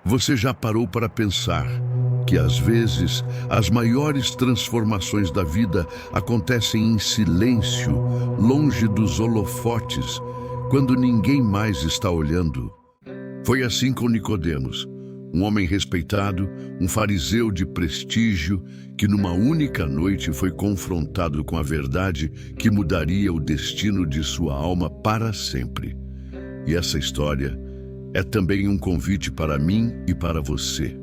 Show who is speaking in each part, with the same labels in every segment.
Speaker 1: Você já parou para pensar que, às vezes, as maiores transformações da vida acontecem em silêncio, longe dos holofotes, quando ninguém mais está olhando? Foi assim com Nicodemos, um homem respeitado, um fariseu de prestígio, que numa única noite foi confrontado com a verdade que mudaria o destino de sua alma para sempre. E essa história é também um convite para mim e para você.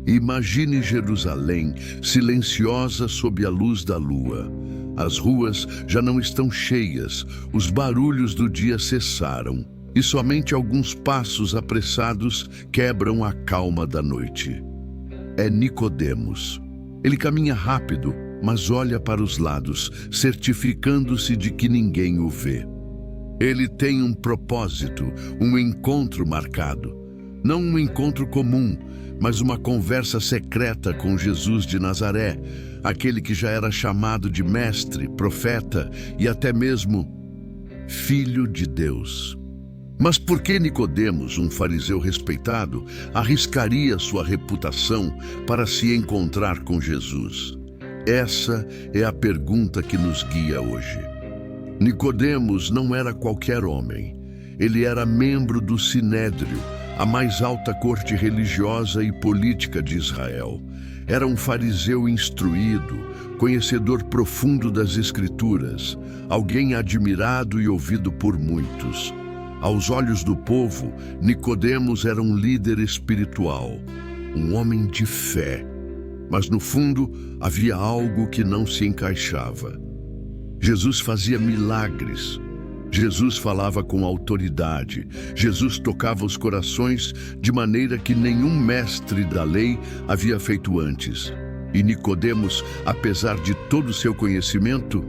Speaker 1: Imagine Jerusalém, silenciosa sob a luz da lua. As ruas já não estão cheias, os barulhos do dia cessaram, e somente alguns passos apressados quebram a calma da noite. É Nicodemos. Ele caminha rápido, mas olha para os lados, certificando-se de que ninguém o vê. Ele tem um propósito, um encontro marcado. Não um encontro comum, mas uma conversa secreta com Jesus de Nazaré, aquele que já era chamado de mestre, profeta e até mesmo Filho de Deus. Mas por que Nicodemos, um fariseu respeitado, arriscaria sua reputação para se encontrar com Jesus? Essa é a pergunta que nos guia hoje. Nicodemos não era qualquer homem. Ele era membro do Sinédrio, a mais alta corte religiosa e política de Israel. Era um fariseu instruído, conhecedor profundo das Escrituras, alguém admirado e ouvido por muitos. Aos olhos do povo, Nicodemos era um líder espiritual, um homem de fé. Mas no fundo havia algo que não se encaixava. Jesus fazia milagres. Jesus falava com autoridade. Jesus tocava os corações de maneira que nenhum mestre da lei havia feito antes. E Nicodemos, apesar de todo o seu conhecimento,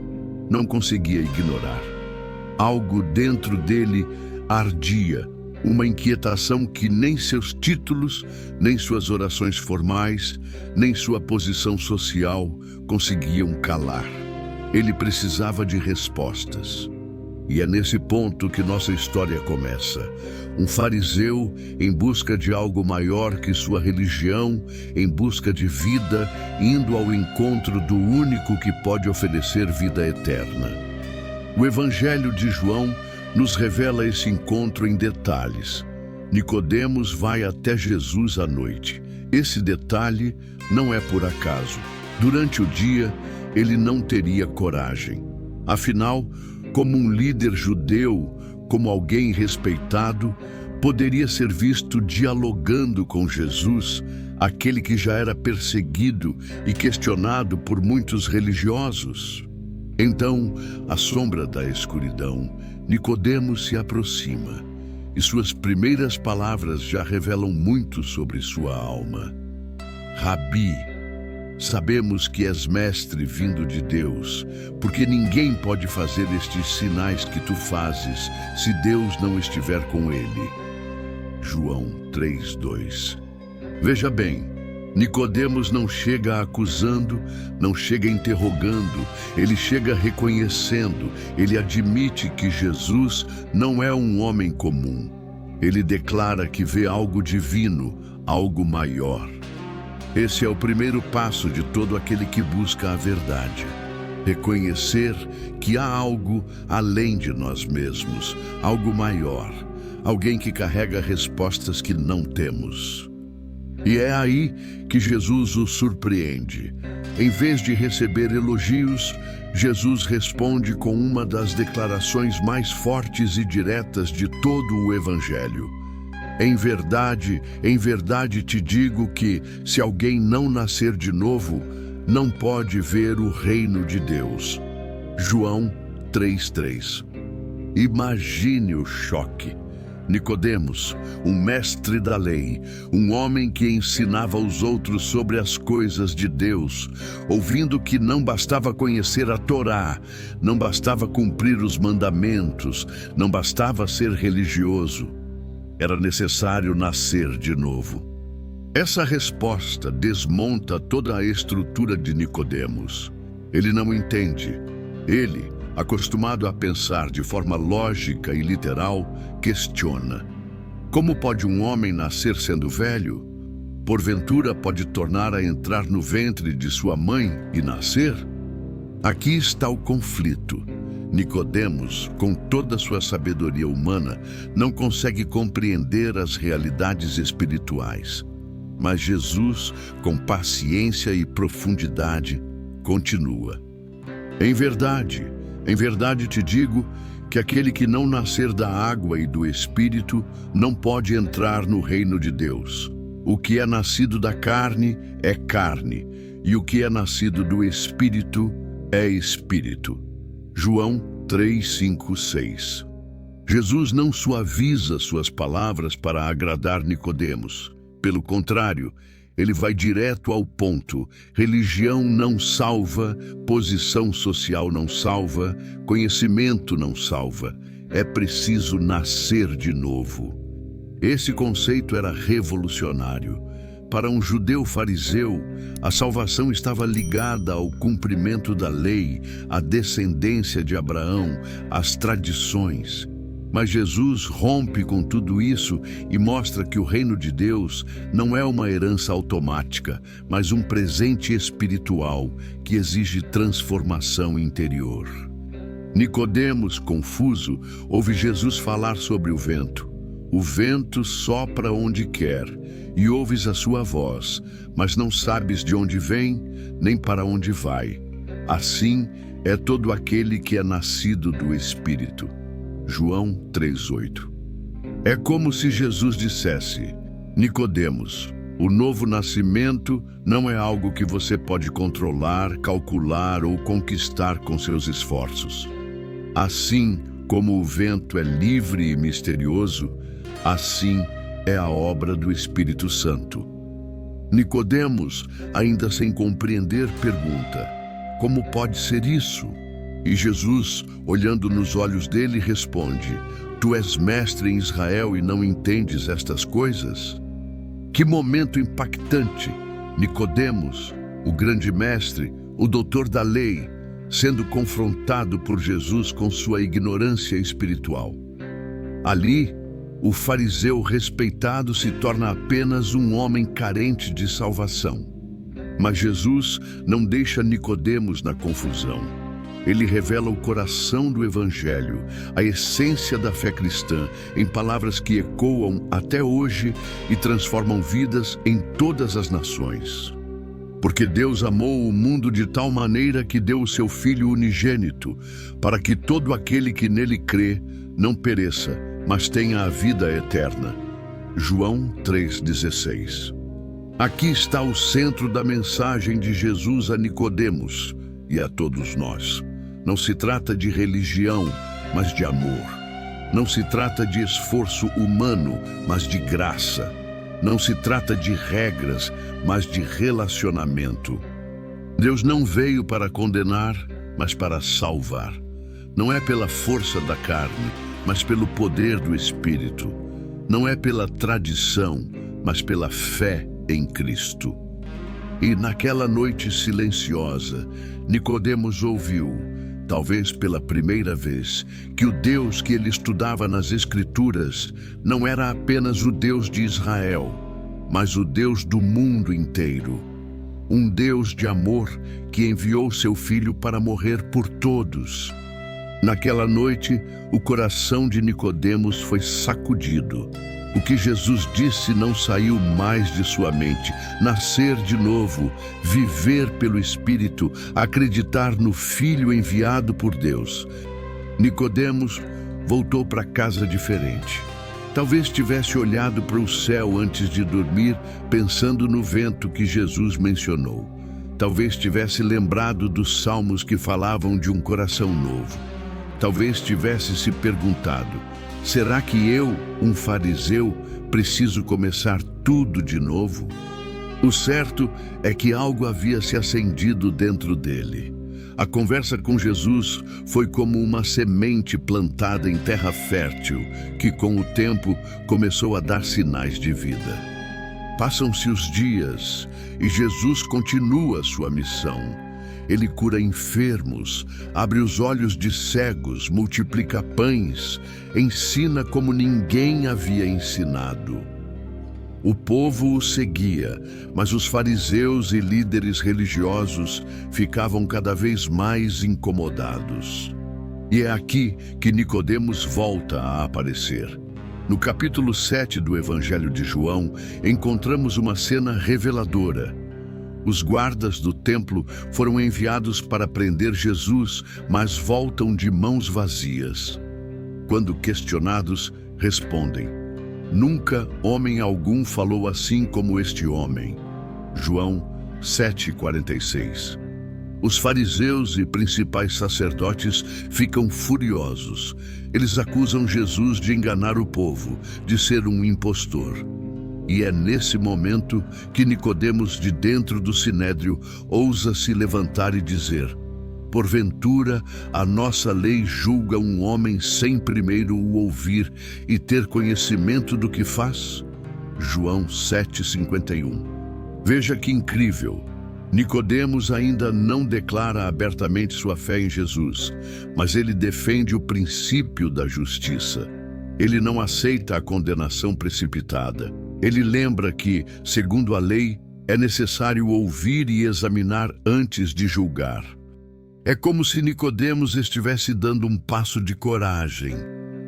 Speaker 1: não conseguia ignorar. Algo dentro dele ardia, uma inquietação que nem seus títulos, nem suas orações formais, nem sua posição social conseguiam calar. Ele precisava de respostas. E é nesse ponto que nossa história começa. Um fariseu em busca de algo maior que sua religião, em busca de vida, indo ao encontro do único que pode oferecer vida eterna. O Evangelho de João nos revela esse encontro em detalhes. Nicodemos vai até Jesus à noite. Esse detalhe não é por acaso. Durante o dia, ele não teria coragem. Afinal, como um líder judeu, como alguém respeitado, poderia ser visto dialogando com Jesus, aquele que já era perseguido e questionado por muitos religiosos. Então, à sombra da escuridão, Nicodemos se aproxima, e suas primeiras palavras já revelam muito sobre sua alma. Rabi, sabemos que és mestre vindo de Deus, porque ninguém pode fazer estes sinais que tu fazes se Deus não estiver com ele. João 3:2. Veja bem, Nicodemos não chega acusando, não chega interrogando, ele chega reconhecendo, ele admite que Jesus não é um homem comum. Ele declara que vê algo divino, algo maior. Esse é o primeiro passo de todo aquele que busca a verdade. Reconhecer que há algo além de nós mesmos, algo maior, alguém que carrega respostas que não temos. E é aí que Jesus o surpreende. Em vez de receber elogios, Jesus responde com uma das declarações mais fortes e diretas de todo o Evangelho. Em verdade te digo que, se alguém não nascer de novo, não pode ver o reino de Deus. João 3:3. Imagine o choque. Nicodemos, um mestre da lei, um homem que ensinava aos outros sobre as coisas de Deus, ouvindo que não bastava conhecer a Torá, não bastava cumprir os mandamentos, não bastava ser religioso. Era necessário nascer de novo. Essa resposta desmonta toda a estrutura de Nicodemos. Ele não entende. Ele, acostumado a pensar de forma lógica e literal, questiona. Como pode um homem nascer sendo velho? Porventura pode tornar a entrar no ventre de sua mãe e nascer? Aqui está o conflito. Nicodemos, com toda a sua sabedoria humana, não consegue compreender as realidades espirituais. Mas Jesus, com paciência e profundidade, continua. Em verdade te digo que aquele que não nascer da água e do Espírito não pode entrar no reino de Deus. O que é nascido da carne é carne, e o que é nascido do Espírito é Espírito. João 3, 5, 6. Jesus não suaviza suas palavras para agradar Nicodemos. Pelo contrário, ele vai direto ao ponto. Religião não salva, posição social não salva, conhecimento não salva. É preciso nascer de novo. Esse conceito era revolucionário. Para um judeu fariseu, a salvação estava ligada ao cumprimento da lei, à descendência de Abraão, às tradições. Mas Jesus rompe com tudo isso e mostra que o reino de Deus não é uma herança automática, mas um presente espiritual que exige transformação interior. Nicodemos, confuso, ouve Jesus falar sobre o vento. O vento sopra onde quer, e ouves a sua voz, mas não sabes de onde vem, nem para onde vai. Assim é todo aquele que é nascido do Espírito. João 3:8. É como se Jesus dissesse: Nicodemos, o novo nascimento não é algo que você pode controlar, calcular ou conquistar com seus esforços. Assim como o vento é livre e misterioso, assim é a obra do Espírito Santo. Nicodemos, ainda sem compreender, pergunta: como pode ser isso? E Jesus, olhando nos olhos dele, responde: Tu és mestre em Israel e não entendes estas coisas? Que momento impactante! Nicodemos, o grande mestre, o doutor da lei, sendo confrontado por Jesus com sua ignorância espiritual. Ali, o fariseu respeitado se torna apenas um homem carente de salvação. Mas Jesus não deixa Nicodemos na confusão. Ele revela o coração do Evangelho, a essência da fé cristã, em palavras que ecoam até hoje e transformam vidas em todas as nações. Porque Deus amou o mundo de tal maneira que deu o seu Filho unigênito, para que todo aquele que nele crê não pereça, mas tenha a vida eterna. João 3,16. Aqui está o centro da mensagem de Jesus a Nicodemos e a todos nós. Não se trata de religião, mas de amor. Não se trata de esforço humano, mas de graça. Não se trata de regras, mas de relacionamento. Deus não veio para condenar, mas para salvar. Não é pela força da carne, mas pelo poder do Espírito. Não é pela tradição, mas pela fé em Cristo. E naquela noite silenciosa, Nicodemos ouviu, talvez pela primeira vez, que o Deus que ele estudava nas Escrituras não era apenas o Deus de Israel, mas o Deus do mundo inteiro. Um Deus de amor que enviou seu Filho para morrer por todos. Naquela noite, o coração de Nicodemos foi sacudido. O que Jesus disse não saiu mais de sua mente. Nascer de novo, viver pelo Espírito, acreditar no Filho enviado por Deus. Nicodemos voltou para casa diferente. Talvez tivesse olhado para o céu antes de dormir, pensando no vento que Jesus mencionou. Talvez tivesse lembrado dos salmos que falavam de um coração novo. Talvez tivesse se perguntado: será que eu, um fariseu, preciso começar tudo de novo? O certo é que algo havia se acendido dentro dele. A conversa com Jesus foi como uma semente plantada em terra fértil, que com o tempo começou a dar sinais de vida. Passam-se os dias e Jesus continua sua missão. Ele cura enfermos, abre os olhos de cegos, multiplica pães, ensina como ninguém havia ensinado. O povo o seguia, mas os fariseus e líderes religiosos ficavam cada vez mais incomodados. E é aqui que Nicodemos volta a aparecer. No capítulo 7 do Evangelho de João, encontramos uma cena reveladora. Os guardas do templo foram enviados para prender Jesus, mas voltam de mãos vazias. Quando questionados, respondem: "Nunca homem algum falou assim como este homem." João 7,46. Os fariseus e principais sacerdotes ficam furiosos. Eles acusam Jesus de enganar o povo, de ser um impostor. E é nesse momento que Nicodemos, de dentro do sinédrio, ousa se levantar e dizer: "Porventura, a nossa lei julga um homem sem primeiro o ouvir e ter conhecimento do que faz?" João 7,51. Veja que incrível! Nicodemos ainda não declara abertamente sua fé em Jesus, mas ele defende o princípio da justiça. Ele não aceita a condenação precipitada. Ele lembra que, segundo a lei, é necessário ouvir e examinar antes de julgar. É como se Nicodemos estivesse dando um passo de coragem,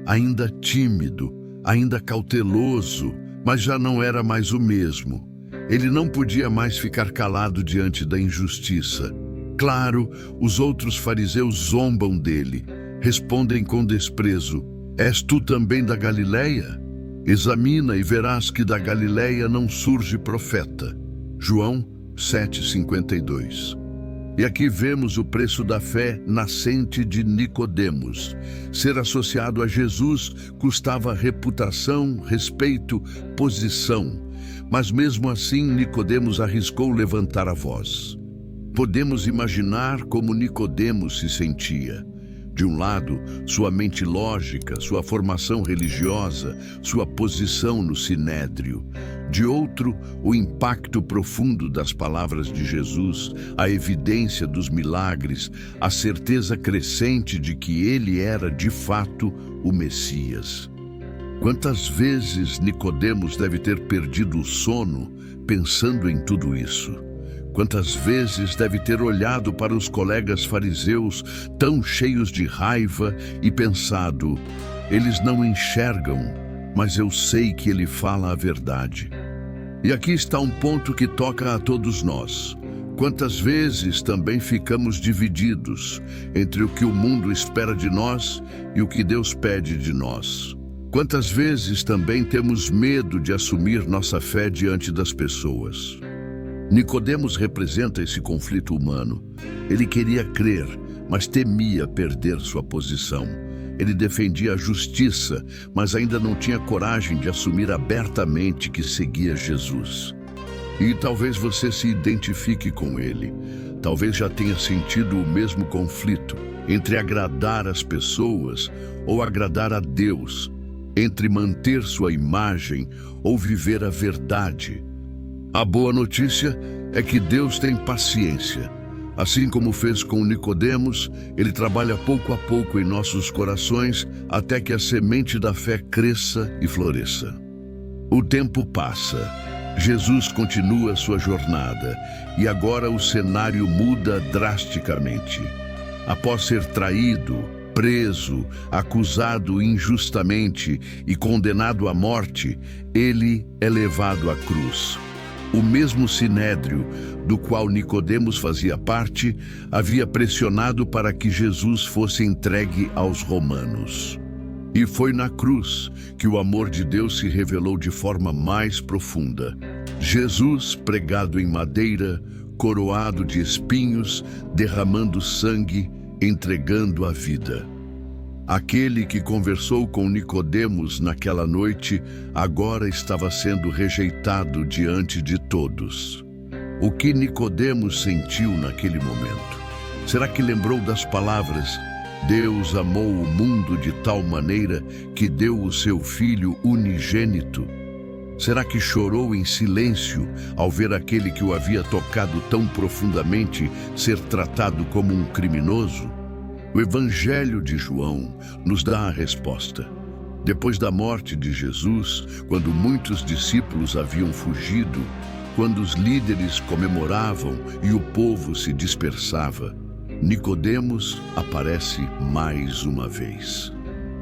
Speaker 1: ainda tímido, ainda cauteloso, mas já não era mais o mesmo. Ele não podia mais ficar calado diante da injustiça. Claro, os outros fariseus zombam dele, respondem com desprezo: "És tu também da Galileia? Examina e verás que da Galileia não surge profeta." João 7,52. E aqui vemos o preço da fé nascente de Nicodemos. Ser associado a Jesus custava reputação, respeito, posição. Mas mesmo assim Nicodemos arriscou levantar a voz. Podemos imaginar como Nicodemos se sentia. De um lado, sua mente lógica, sua formação religiosa, sua posição no sinédrio. De outro, o impacto profundo das palavras de Jesus, a evidência dos milagres, a certeza crescente de que ele era, de fato, o Messias. Quantas vezes Nicodemos deve ter perdido o sono pensando em tudo isso? Quantas vezes deve ter olhado para os colegas fariseus tão cheios de raiva e pensado: "Eles não enxergam, mas eu sei que ele fala a verdade." E aqui está um ponto que toca a todos nós. Quantas vezes também ficamos divididos entre o que o mundo espera de nós e o que Deus pede de nós? Quantas vezes também temos medo de assumir nossa fé diante das pessoas? Nicodemos representa esse conflito humano. Ele queria crer, mas temia perder sua posição. Ele defendia a justiça, mas ainda não tinha coragem de assumir abertamente que seguia Jesus. E talvez você se identifique com ele. Talvez já tenha sentido o mesmo conflito entre agradar as pessoas ou agradar a Deus, entre manter sua imagem ou viver a verdade. A boa notícia é que Deus tem paciência. Assim como fez com Nicodemos, ele trabalha pouco a pouco em nossos corações até que a semente da fé cresça e floresça. O tempo passa. Jesus continua sua jornada e agora o cenário muda drasticamente. Após ser traído, preso, acusado injustamente e condenado à morte, ele é levado à cruz. O mesmo sinédrio do qual Nicodemos fazia parte havia pressionado para que Jesus fosse entregue aos romanos. E foi na cruz que o amor de Deus se revelou de forma mais profunda. Jesus, pregado em madeira, coroado de espinhos, derramando sangue, entregando a vida. Aquele que conversou com Nicodemos naquela noite agora estava sendo rejeitado diante de todos. O que Nicodemos sentiu naquele momento? Será que lembrou das palavras: "Deus amou o mundo de tal maneira que deu o seu Filho unigênito"? Será que chorou em silêncio ao ver aquele que o havia tocado tão profundamente ser tratado como um criminoso? O Evangelho de João nos dá a resposta. Depois da morte de Jesus, quando muitos discípulos haviam fugido, quando os líderes comemoravam e o povo se dispersava, Nicodemos aparece mais uma vez.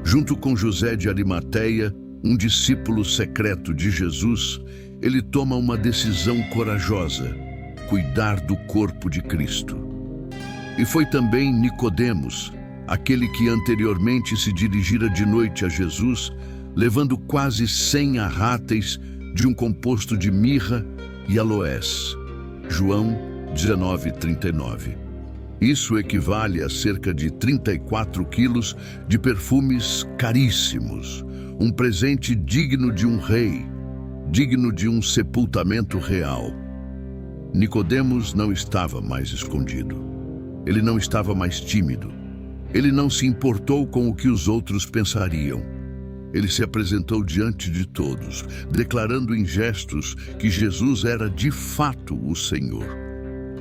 Speaker 1: Junto com José de Arimateia, um discípulo secreto de Jesus, ele toma uma decisão corajosa: cuidar do corpo de Cristo. E foi também Nicodemos, aquele que anteriormente se dirigira de noite a Jesus, levando quase 100 arráteis de um composto de mirra e aloés. João 19:39. Isso equivale a cerca de 34 quilos de perfumes caríssimos, um presente digno de um rei, digno de um sepultamento real. Nicodemos não estava mais escondido. Ele não estava mais tímido. Ele não se importou com o que os outros pensariam. Ele se apresentou diante de todos, declarando em gestos que Jesus era de fato o Senhor.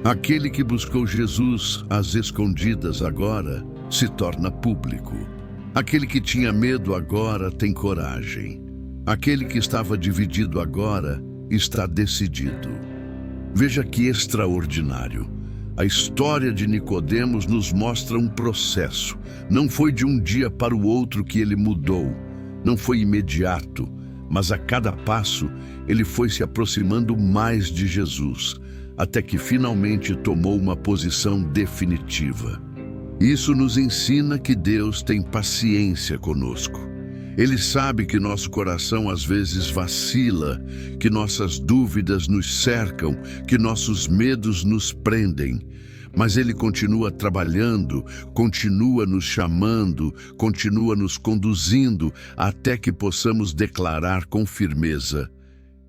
Speaker 1: Aquele que buscou Jesus às escondidas agora se torna público. Aquele que tinha medo agora tem coragem. Aquele que estava dividido agora está decidido. Veja que extraordinário. A história de Nicodemos nos mostra um processo. Não foi de um dia para o outro que ele mudou. Não foi imediato, mas a cada passo ele foi se aproximando mais de Jesus, até que finalmente tomou uma posição definitiva. Isso nos ensina que Deus tem paciência conosco. Ele sabe que nosso coração às vezes vacila, que nossas dúvidas nos cercam, que nossos medos nos prendem. Mas Ele continua trabalhando, continua nos chamando, continua nos conduzindo, até que possamos declarar com firmeza: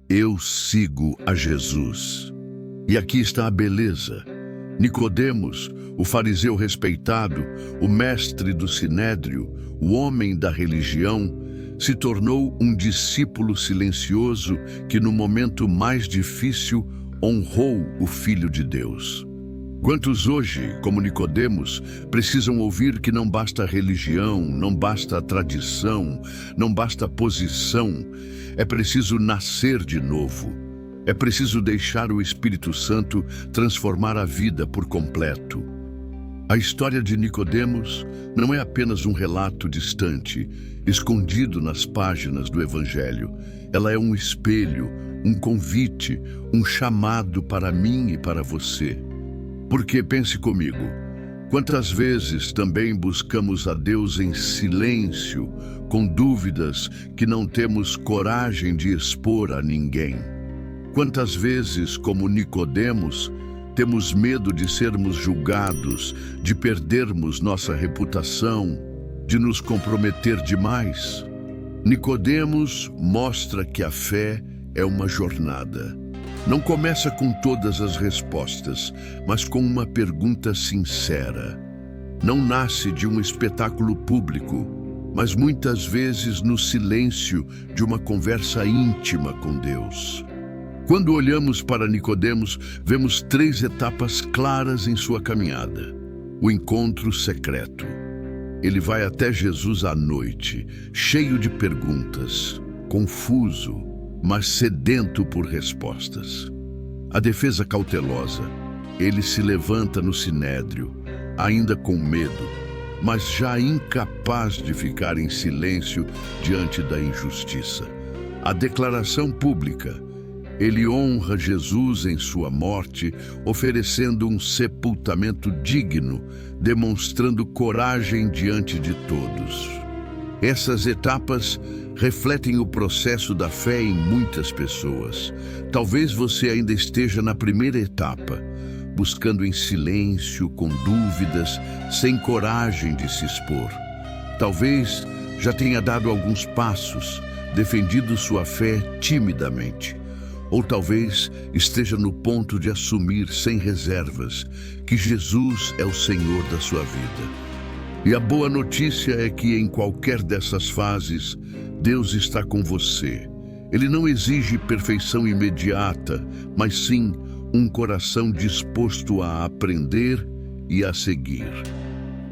Speaker 1: eu sigo a Jesus. E aqui está a beleza. Nicodemos, o fariseu respeitado, o mestre do sinédrio, o homem da religião, se tornou um discípulo silencioso que no momento mais difícil honrou o Filho de Deus. Quantos hoje, como Nicodemos, precisam ouvir que não basta religião, não basta tradição, não basta posição, é preciso nascer de novo. É preciso deixar o Espírito Santo transformar a vida por completo. A história de Nicodemos não é apenas um relato distante, escondido nas páginas do Evangelho. Ela é um espelho, um convite, um chamado para mim e para você. Porque, pense comigo, quantas vezes também buscamos a Deus em silêncio, com dúvidas que não temos coragem de expor a ninguém? Quantas vezes, como Nicodemos, temos medo de sermos julgados, de perdermos nossa reputação, de nos comprometer demais? Nicodemos mostra que a fé é uma jornada. Não começa com todas as respostas, mas com uma pergunta sincera. Não nasce de um espetáculo público, mas muitas vezes no silêncio de uma conversa íntima com Deus. Quando olhamos para Nicodemos, vemos 3 etapas claras em sua caminhada. O encontro secreto. Ele vai até Jesus à noite, cheio de perguntas, confuso, mas sedento por respostas. A defesa cautelosa. Ele se levanta no sinédrio, ainda com medo, mas já incapaz de ficar em silêncio diante da injustiça. A declaração pública. Ele honra Jesus em sua morte, oferecendo um sepultamento digno, demonstrando coragem diante de todos. Essas etapas refletem o processo da fé em muitas pessoas. Talvez você ainda esteja na primeira etapa, buscando em silêncio, com dúvidas, sem coragem de se expor. Talvez já tenha dado alguns passos, defendido sua fé timidamente. Ou talvez esteja no ponto de assumir sem reservas que Jesus é o Senhor da sua vida. E a boa notícia é que em qualquer dessas fases, Deus está com você. Ele não exige perfeição imediata, mas sim um coração disposto a aprender e a seguir.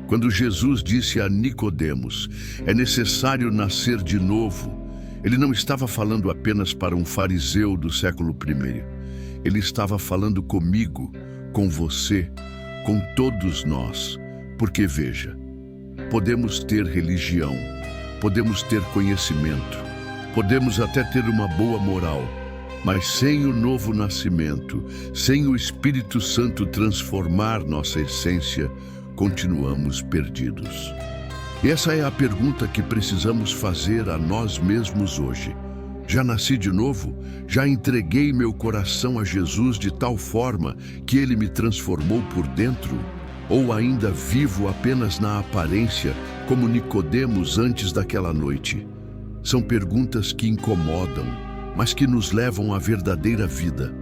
Speaker 1: Quando Jesus disse a Nicodemos, é necessário nascer de novo, ele não estava falando apenas para um fariseu do século I. Ele estava falando comigo, com você, com todos nós. Porque veja, podemos ter religião, podemos ter conhecimento, podemos até ter uma boa moral, mas sem o novo nascimento, sem o Espírito Santo transformar nossa essência, continuamos perdidos. E essa é a pergunta que precisamos fazer a nós mesmos hoje. Já nasci de novo? Já entreguei meu coração a Jesus de tal forma que ele me transformou por dentro? Ou ainda vivo apenas na aparência, como Nicodemos antes daquela noite? São perguntas que incomodam, mas que nos levam à verdadeira vida.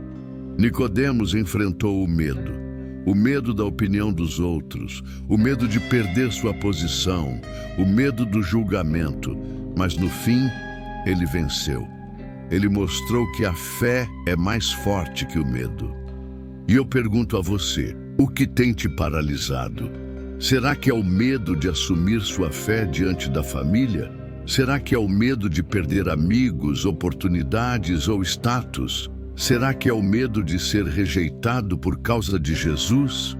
Speaker 1: Nicodemos enfrentou o medo da opinião dos outros, o medo de perder sua posição, o medo do julgamento, mas no fim, ele venceu. Ele mostrou que a fé é mais forte que o medo. E eu pergunto a você, o que tem te paralisado? Será que é o medo de assumir sua fé diante da família? Será que é o medo de perder amigos, oportunidades ou status? Será que é o medo de ser rejeitado por causa de Jesus?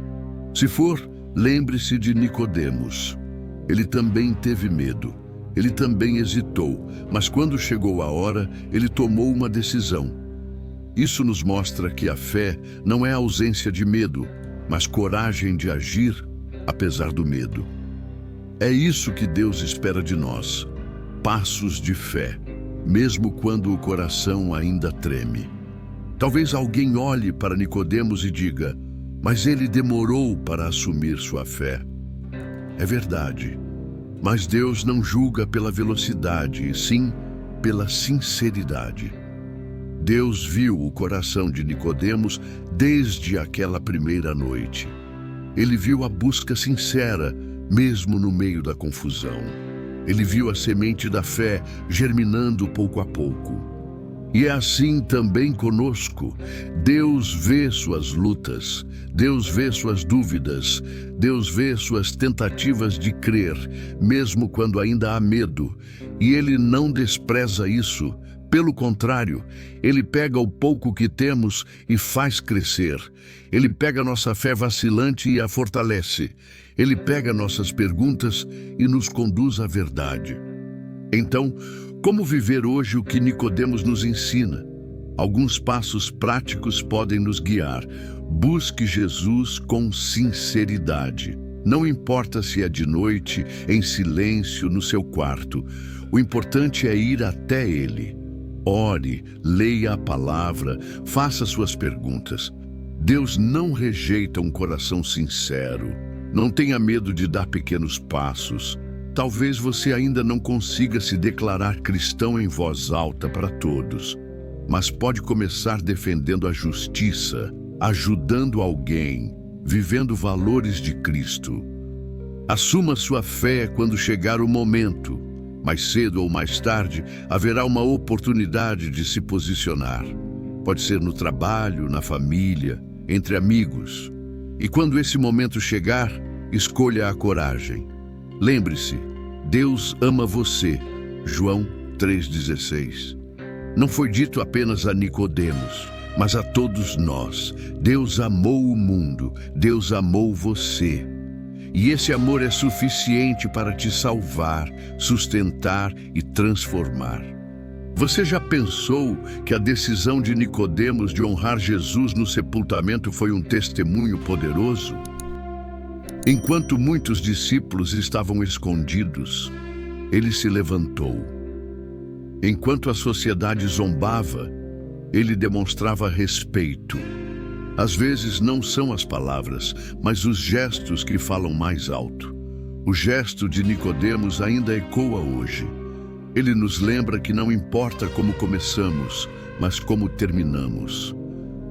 Speaker 1: Se for, lembre-se de Nicodemos. Ele também teve medo. Ele também hesitou, mas quando chegou a hora, ele tomou uma decisão. Isso nos mostra que a fé não é ausência de medo, mas coragem de agir apesar do medo. É isso que Deus espera de nós. Passos de fé, mesmo quando o coração ainda treme. Talvez alguém olhe para Nicodemos e diga, mas ele demorou para assumir sua fé. É verdade, mas Deus não julga pela velocidade, e sim pela sinceridade. Deus viu o coração de Nicodemos desde aquela primeira noite. Ele viu a busca sincera, mesmo no meio da confusão. Ele viu a semente da fé germinando pouco a pouco. E é assim também conosco. Deus vê suas lutas, Deus vê suas dúvidas, Deus vê suas tentativas de crer, mesmo quando ainda há medo. E Ele não despreza isso. Pelo contrário, Ele pega o pouco que temos e faz crescer. Ele pega nossa fé vacilante e a fortalece. Ele pega nossas perguntas e nos conduz à verdade. Então, como viver hoje o que Nicodemos nos ensina? Alguns passos práticos podem nos guiar. Busque Jesus com sinceridade. Não importa se é de noite, em silêncio, no seu quarto. O importante é ir até Ele. Ore, leia a palavra, faça suas perguntas. Deus não rejeita um coração sincero. Não tenha medo de dar pequenos passos. Talvez você ainda não consiga se declarar cristão em voz alta para todos, mas pode começar defendendo a justiça, ajudando alguém, vivendo valores de Cristo. Assuma sua fé quando chegar o momento. Mais cedo ou mais tarde, haverá uma oportunidade de se posicionar. Pode ser no trabalho, na família, entre amigos. E quando esse momento chegar, escolha a coragem. Lembre-se, Deus ama você. João 3,16. Não foi dito apenas a Nicodemos, mas a todos nós. Deus amou o mundo, Deus amou você. E esse amor é suficiente para te salvar, sustentar e transformar. Você já pensou que a decisão de Nicodemos de honrar Jesus no sepultamento foi um testemunho poderoso? Enquanto muitos discípulos estavam escondidos, ele se levantou. Enquanto a sociedade zombava, ele demonstrava respeito. Às vezes não são as palavras, mas os gestos que falam mais alto. O gesto de Nicodemos ainda ecoa hoje. Ele nos lembra que não importa como começamos, mas como terminamos.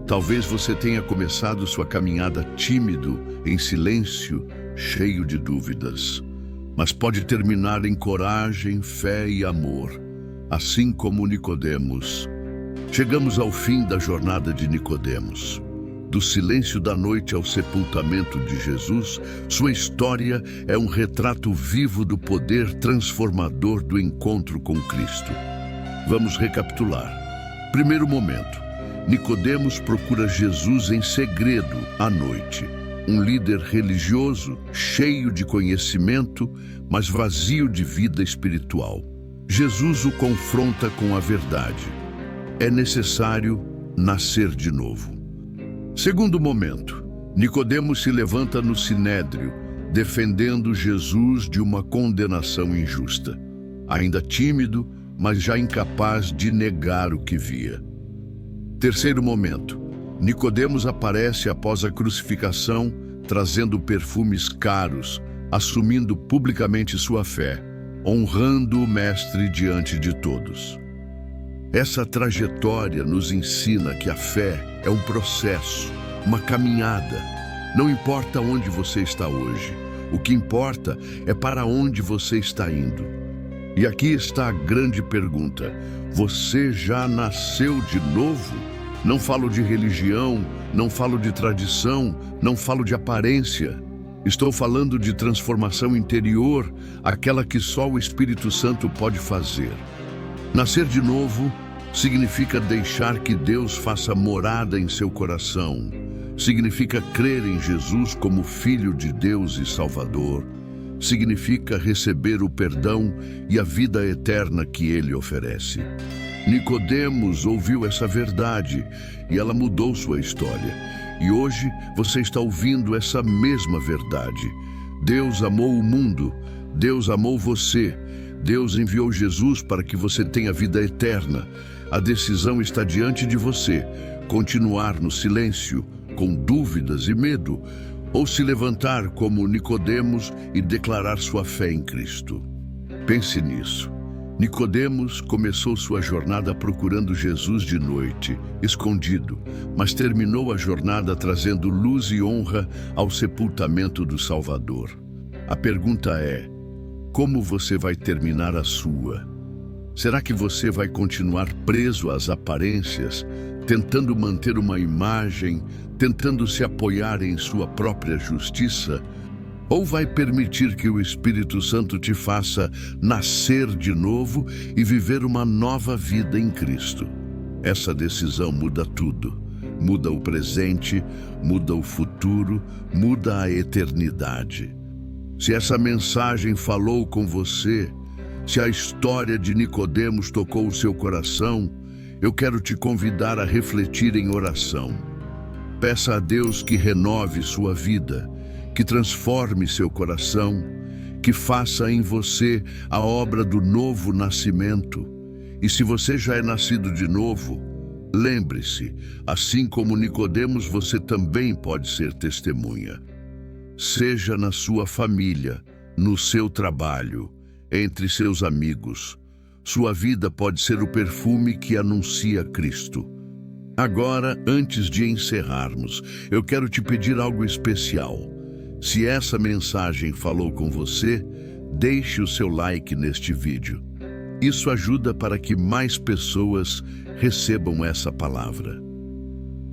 Speaker 1: Talvez você tenha começado sua caminhada tímido, em silêncio, cheio de dúvidas. Mas pode terminar em coragem, fé e amor. assim como Nicodemos. Chegamos ao fim da jornada de Nicodemos. Do silêncio da noite ao sepultamento de Jesus, sua história é um retrato vivo do poder transformador do encontro com Cristo. Vamos recapitular. Primeiro momento, Nicodemos procura Jesus em segredo à noite. Um líder religioso, cheio de conhecimento, mas vazio de vida espiritual. Jesus o confronta com a verdade. É necessário nascer de novo. Segundo momento, Nicodemos se levanta no sinédrio, defendendo Jesus de uma condenação injusta. Ainda tímido, mas já incapaz de negar o que via. Terceiro momento, Nicodemos aparece após a crucificação, trazendo perfumes caros, assumindo publicamente sua fé, honrando o Mestre diante de todos. Essa trajetória nos ensina que a fé é um processo, uma caminhada. Não importa onde você está hoje, o que importa é para onde você está indo. E aqui está a grande pergunta: você já nasceu de novo? Não falo de religião, não falo de tradição, não falo de aparência. Estou falando de transformação interior, aquela que só o Espírito Santo pode fazer. Nascer de novo significa deixar que Deus faça morada em seu coração. Significa crer em Jesus como Filho de Deus e Salvador. Significa receber o perdão e a vida eterna que Ele oferece. Nicodemos ouviu essa verdade e ela mudou sua história. E hoje você está ouvindo essa mesma verdade. Deus amou o mundo, Deus amou você, Deus enviou Jesus para que você tenha vida eterna. A decisão está diante de você: continuar no silêncio, com dúvidas e medo, ou se levantar como Nicodemos e declarar sua fé em Cristo. Pense nisso. Nicodemos começou sua jornada procurando Jesus de noite, escondido, mas terminou a jornada trazendo luz e honra ao sepultamento do Salvador. A pergunta é: como você vai terminar a sua? Será que você vai continuar preso às aparências, tentando manter uma imagem, tentando se apoiar em sua própria justiça? Ou vai permitir que o Espírito Santo te faça nascer de novo e viver uma nova vida em Cristo? Essa decisão muda tudo. Muda o presente, muda o futuro, muda a eternidade. Se essa mensagem falou com você, se a história de Nicodemos tocou o seu coração, eu quero te convidar a refletir em oração. Peça a Deus que renove sua vida, que transforme seu coração, que faça em você a obra do novo nascimento. E se você já é nascido de novo, lembre-se, assim como Nicodemos, você também pode ser testemunha. Seja na sua família, no seu trabalho, entre seus amigos. Sua vida pode ser o perfume que anuncia Cristo. Agora, antes de encerrarmos, eu quero te pedir algo especial. Se essa mensagem falou com você, deixe o seu like neste vídeo. Isso ajuda para que mais pessoas recebam essa palavra.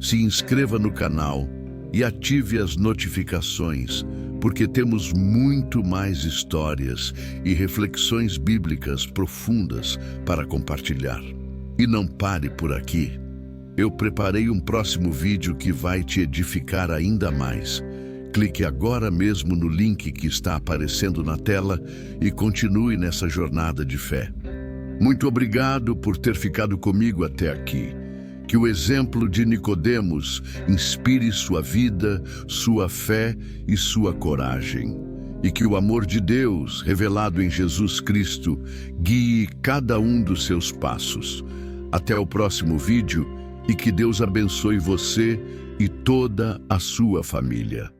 Speaker 1: Se inscreva no canal e ative as notificações, porque temos muito mais histórias e reflexões bíblicas profundas para compartilhar. E não pare por aqui. Eu preparei um próximo vídeo que vai te edificar ainda mais. Clique agora mesmo no link que está aparecendo na tela e continue nessa jornada de fé. Muito obrigado por ter ficado comigo até aqui. Que o exemplo de Nicodemos inspire sua vida, sua fé e sua coragem. E que o amor de Deus, revelado em Jesus Cristo, guie cada um dos seus passos. Até o próximo vídeo e que Deus abençoe você e toda a sua família.